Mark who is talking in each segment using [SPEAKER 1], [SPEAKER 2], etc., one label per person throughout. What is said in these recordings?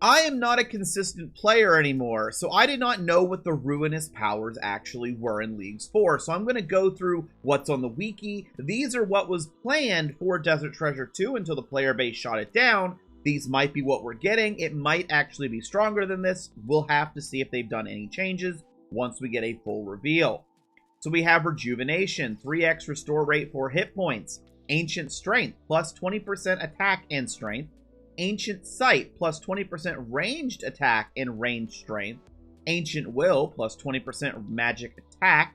[SPEAKER 1] I am not a consistent player anymore, so I did not know what the Ruinous Powers actually were in Leagues 4, so I'm going to go through what's on the wiki. These are what was planned for Desert Treasure 2 until the player base shot it down. These might be what we're getting. It might actually be stronger than this. We'll have to see if they've done any changes once we get a full reveal. So we have Rejuvenation, 3x restore rate for hit points. Ancient Strength, plus 20% attack and strength. Ancient Sight, plus 20% ranged attack and ranged strength. Ancient Will, plus 20% magic attack.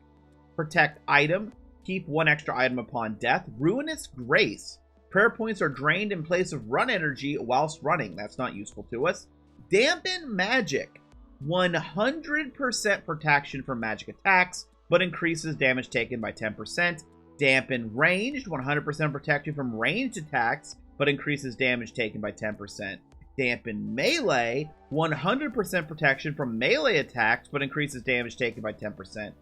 [SPEAKER 1] Protect item, keep 1 extra item upon death. Ruinous Grace, prayer points are drained in place of run energy whilst running. That's not useful to us. Dampen Magic, 100% protection from magic attacks, but increases damage taken by 10%. Dampen Ranged, 100% protection from ranged attacks, but increases damage taken by 10%. Dampen Melee, 100% protection from melee attacks, but increases damage taken by 10%.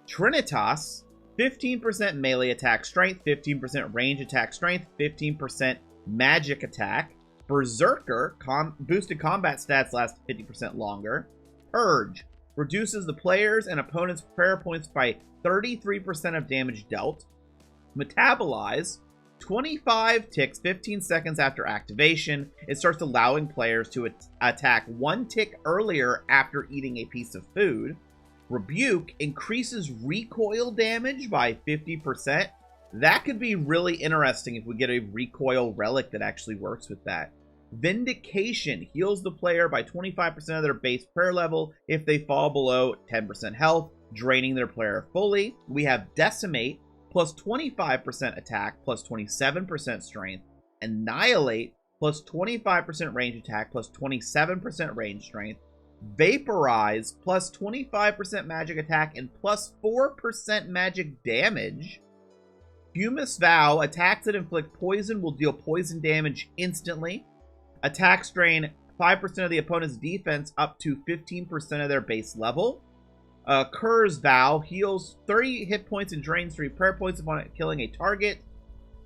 [SPEAKER 1] Trinitas, 15% melee attack strength, 15% range attack strength, 15% magic attack. Berserker, boosted combat stats last 50% longer. Urge, reduces the player's and opponent's prayer points by 33% of damage dealt. Metabolize, 25 ticks 15 seconds after activation. It starts allowing players to attack 1 tick earlier after eating a piece of food. Rebuke, increases recoil damage by 50%. That could be really interesting if we get a recoil relic that actually works with that. Vindication, heals the player by 25% of their base prayer level if they fall below 10% health, draining their player fully. We have Decimate, plus 25% attack, plus 27% strength. Annihilate, plus 25% range attack, plus 27% range strength. Vaporize, plus 25% magic attack, and plus 4% magic damage. Fumous Vow, attacks that inflict poison will deal poison damage instantly. Attacks drain 5% of the opponent's defense up to 15% of their base level. Cur's Vow, heals 30 hit points and drains 3 prayer points upon killing a target.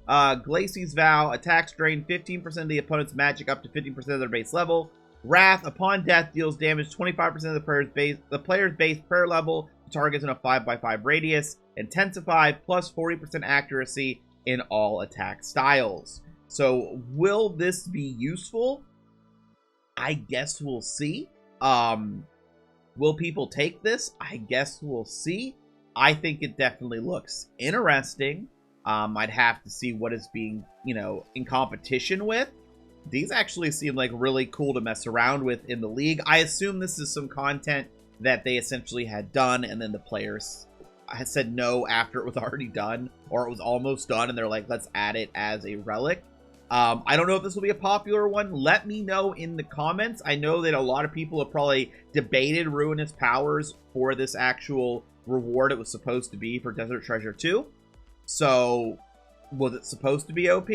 [SPEAKER 1] Glacie's Vow, attacks drain 15% of the opponent's magic up to 15% of their base level. Wrath, upon death, deals damage 25% of the player's base prayer level to targets in a 5x5 radius. Intensify, plus 40% accuracy in all attack styles. So, will this be useful? I guess we'll see. Will people take this? I guess we'll see. I think it definitely looks interesting. I'd have to see what it's being, in competition with. These actually seem like really cool to mess around with in the league. I assume this is some content that they essentially had done, and then the players had said no after it was already done, or it was almost done, and they're like, let's add it as a relic. I don't know if this will be a popular one. Let me know in the comments. I know that a lot of people have probably debated Ruinous Powers for this actual reward it was supposed to be for Desert Treasure 2. So, was it supposed to be OP?